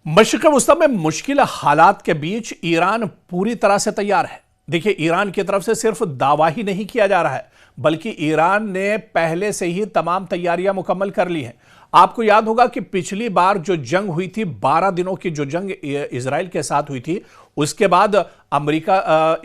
मशरिक़ वस्ता में मुश्किल हालात के बीच ईरान पूरी तरह से तैयार है। देखिए, ईरान की तरफ से सिर्फ दावा ही नहीं किया जा रहा है, बल्कि ईरान ने पहले से ही तमाम तैयारियां मुकम्मल कर ली हैं। आपको याद होगा कि पिछली बार जो जंग हुई थी, 12 दिनों की जो जंग इजराइल के साथ हुई थी, उसके बाद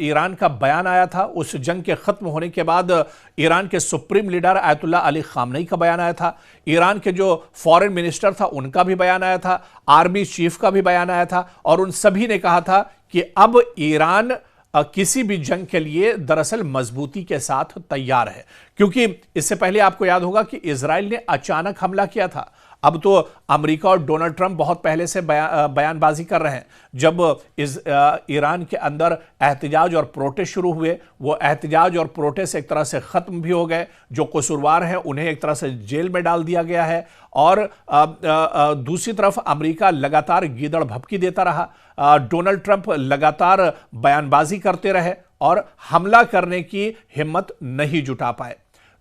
ईरान का बयान आया था। उस जंग के खत्म होने के बाद ईरान के supreme leader Ayatollah Ali Khamenei का बयान आया था। ईरान के जो फॉरेन मिनिस्टर था उनका भी बयान आया था, आर्मी चीफ का भी बयान आया था, और उन सभी ने कहा था कि अब ईरान किसी भी जंग के लिए दरअसल मजबूती के साथ तैयार है। क्योंकि इससे पहले आपको याद होगा कि इजराइल ने अचानक हमला किया था। अब तो अमेरिका और डोनाल्ड ट्रंप बहुत पहले से बयानबाजी कर रहे हैं। जब ईरान के अंदर एहतजाज और प्रोटेस्ट शुरू हुए, वो एहतजाज और प्रोटेस्ट एक तरह से ख़त्म भी हो गए। जो कसूरवार हैं उन्हें एक तरह से जेल में डाल दिया गया है, और दूसरी तरफ अमेरिका लगातार गीदड़ भभकी देता रहा। डोनाल्ड ट्रंप लगातार बयानबाजी करते रहे और हमला करने की हिम्मत नहीं जुटा पाए।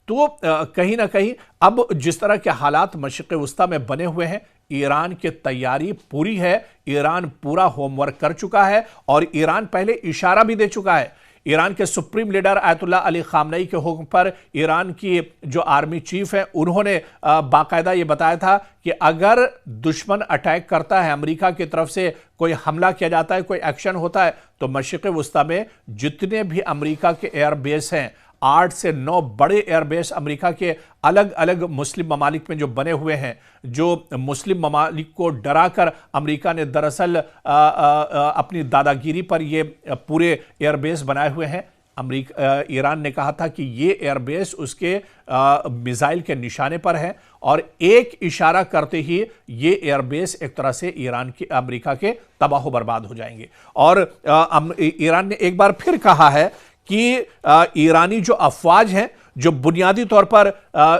तो कहीं ना कहीं अब जिस तरह के हालात मशरिक़ वस्ता में बने हुए हैं, ईरान की तैयारी पूरी है। ईरान पूरा होमवर्क कर चुका है और ईरान पहले इशारा भी दे चुका है। ईरान के supreme leader Ayatollah Ali Khamenei के हुक्म पर ईरान की जो आर्मी चीफ है, उन्होंने बाकायदा ये बताया था कि अगर दुश्मन अटैक करता है, अमेरिका की तरफ से कोई हमला किया जाता है, कोई एक्शन होता है, तो मशरिक़ वस्ता में जितने भी अमेरिका के एयरबेस हैं, 8 से 9 बड़े एयरबेस अमेरिका के अलग अलग मुस्लिम ममालिक में जो बने हुए हैं, जो मुस्लिम ममालिक को डराकर अमेरिका ने दरअसल अपनी दादागिरी पर ये पूरे एयरबेस बनाए हुए हैं। ईरान ने कहा था कि ये एयरबेस उसके मिसाइल के निशाने पर है, और एक इशारा करते ही ये एयरबेस एक तरह से अमेरिका के तबाह बर्बाद हो जाएंगे। और ईरान ने एक बार फिर कहा है कि ईरानी जो अफवाज हैं, जो बुनियादी तौर पर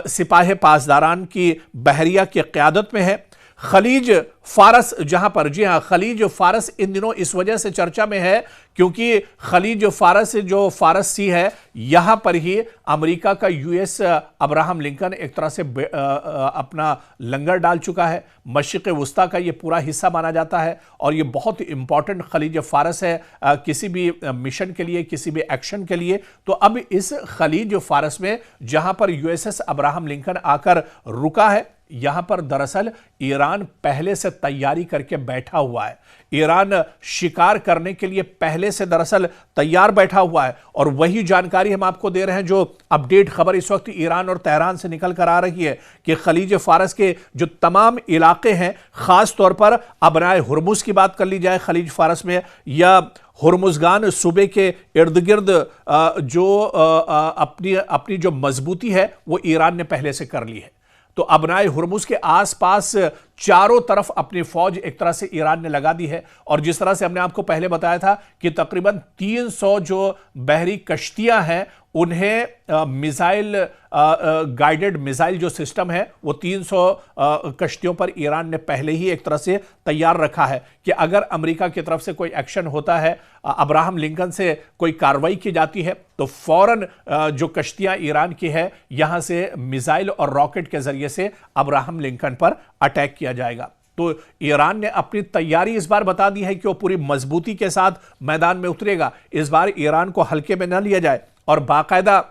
सिपाही पासदारान की बहरिया की क़यादत में है, खलीज फारस जहां पर, जी हां, खलीज फारस इन दिनों इस वजह से चर्चा में है क्योंकि खलीज फारस जो फारस सी है, यहां पर ही अमेरिका का यूएस अब्राहम लिंकन एक तरह से अपना लंगर डाल चुका है। मशरिक़ वस्ता का ये पूरा हिस्सा माना जाता है और ये बहुत इंपॉर्टेंट खलीज फारस है किसी भी मिशन के लिए, किसी भी एक्शन के लिए। तो अब इस खलीज फारस में जहां पर यूएसएस अब्राहम लिंकन आकर रुका है, यहां पर दरअसल ईरान पहले से तैयारी करके बैठा हुआ है। ईरान शिकार करने के लिए पहले से दरअसल तैयार बैठा हुआ है, और वही जानकारी हम आपको दे रहे हैं। जो अपडेट खबर इस वक्त ईरान और तेहरान से निकल कर आ रही है कि खलीज फारस के जो तमाम इलाके हैं, खास तौर पर अबनाए हुर्मुज की बात कर ली जाए खलीज फारस में, या हुर्मुजगान सूबे के इर्द गिर्द जो अपनी जो मजबूती है वो ईरान ने पहले से कर ली है। तो अबनाए हुर्मुज के आसपास चारों तरफ अपनी फौज एक तरह से ईरान ने लगा दी है। और जिस तरह से हमने आपको पहले बताया था कि तकरीबन 300 जो बहरी कश्तियां हैं, उन्हें मिसाइल गाइडेड मिसाइल जो सिस्टम है, वो 300 कश्तियों पर ईरान ने पहले ही एक तरह से तैयार रखा है कि अगर अमेरिका की तरफ से कोई एक्शन होता है, अब्राहम लिंकन से कोई कार्रवाई की जाती है, तो फौरन जो कश्तियां ईरान की है, यहां से मिसाइल और रॉकेट के जरिए से अब्राहम लिंकन पर अटैक किया जाएगा। तो ईरान ने अपनी तैयारी इस बार बता दी है कि वो पूरी मजबूती के साथ मैदान में उतरेगा। इस बार ईरान को हल्के में न लिया जाए। और बाकायदा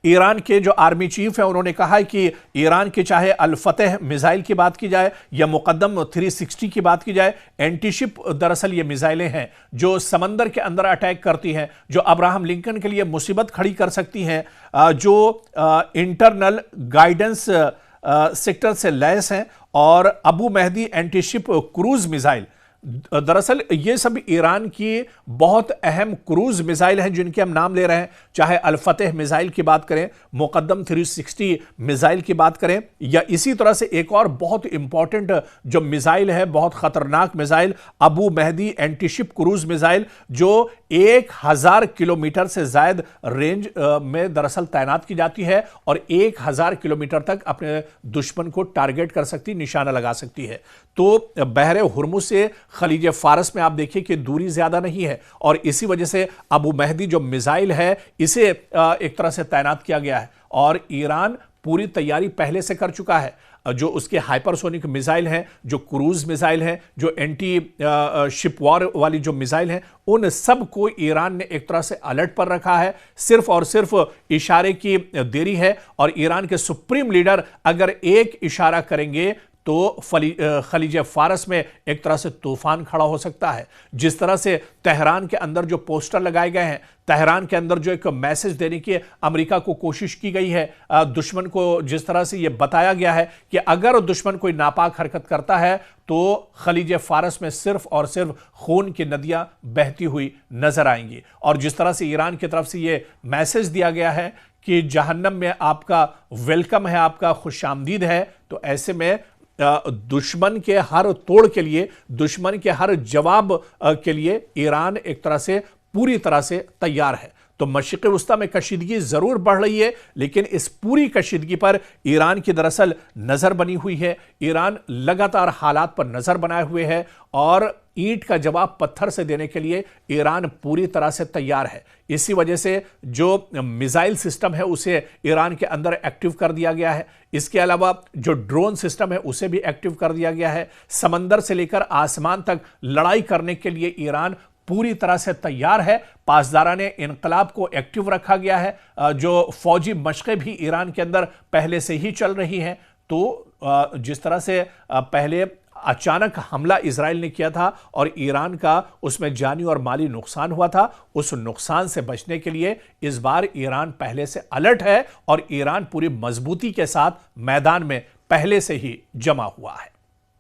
ईरान के जो आर्मी चीफ हैं, उन्होंने कहा है कि ईरान के चाहे अल फतेह मिसाइल की बात की जाए या मुकद्दम 360 की बात की जाए, एंटीशिप दरअसल ये मिसाइलें हैं जो समंदर के अंदर अटैक करती हैं, जो अब्राहम लिंकन के लिए मुसीबत खड़ी कर सकती हैं, जो इंटरनल गाइडेंस सेक्टर से लैस हैं, और Abu Mahdi antiship cruise missile, दरअसल ये सब ईरान की बहुत अहम क्रूज मिसाइल हैं जिनके हम नाम ले रहे हैं। चाहे अल फतेह मिसाइल की बात करें, मुकद्दम 360 मिसाइल की बात करें, या इसी तरह से एक और बहुत इंपॉर्टेंट जो मिसाइल है, बहुत खतरनाक missile, Abu Mahdi antiship cruise missile, जो 1000 किलोमीटर से ज्यादा रेंज में दरअसल तैनात की जाती है और 1000 किलोमीटर तक अपने दुश्मन को टारगेट कर सकती, निशाना लगा सकती है। तो बहरे हुर्मुज से खलीज फारस में आप देखिए कि दूरी ज्यादा नहीं है, और इसी वजह से अबू मेहदी जो मिसाइल है, इसे एक तरह से तैनात किया गया है, और ईरान पूरी तैयारी पहले से कर चुका है। जो उसके हाइपरसोनिक मिसाइल हैं, जो क्रूज मिसाइल हैं, जो एंटी शिप वॉर वाली जो मिसाइल हैं, उन सब को ईरान ने एक तरह से अलर्ट पर रखा है। सिर्फ और सिर्फ इशारे की देरी है और ईरान के सुप्रीम लीडर अगर एक इशारा करेंगे तो खलीज फारस में एक तरह से तूफान खड़ा हो सकता है। जिस तरह से तेहरान के अंदर जो पोस्टर लगाए गए हैं, तेहरान के अंदर जो एक मैसेज देने की अमेरिका को कोशिश की गई है, दुश्मन को जिस तरह से यह बताया गया है कि अगर दुश्मन कोई नापाक हरकत करता है तो खलीज फारस में सिर्फ और सिर्फ खून की नदियां बहती हुई नजर आएंगी। और जिस तरह से ईरान की तरफ से यह मैसेज दिया गया है कि जहन्नम में आपका वेलकम है, आपका खुशामदीद है, तो ऐसे में दुश्मन के हर तोड़ के लिए, दुश्मन के हर जवाब के लिए ईरान एक तरह से पूरी तरह से तैयार है। तो मशरिक़ वस्ता में कशीदगी जरूर बढ़ रही है, लेकिन इस पूरी कशीदगी पर ईरान की दरअसल नजर बनी हुई है। ईरान लगातार हालात पर नजर बनाए हुए है और ईंट का जवाब पत्थर से देने के लिए ईरान पूरी तरह से तैयार है। इसी वजह से जो मिसाइल सिस्टम है उसे ईरान के अंदर एक्टिव कर दिया गया है। इसके अलावा जो ड्रोन सिस्टम है उसे भी एक्टिव कर दिया गया है। समंदर से लेकर आसमान तक लड़ाई करने के लिए ईरान पूरी तरह से तैयार है। पासदाराने इनकलाब को एक्टिव रखा गया है। जो फौजी मशक़ें भी ईरान के अंदर पहले से ही चल रही हैं। तो जिस तरह से पहले अचानक हमला इजराइल ने किया था और ईरान का उसमें जानी और माली नुकसान हुआ था, उस नुकसान से बचने के लिए इस बार ईरान पहले से अलर्ट है और ईरान पूरी मजबूती के साथ मैदान में पहले से ही जमा हुआ है।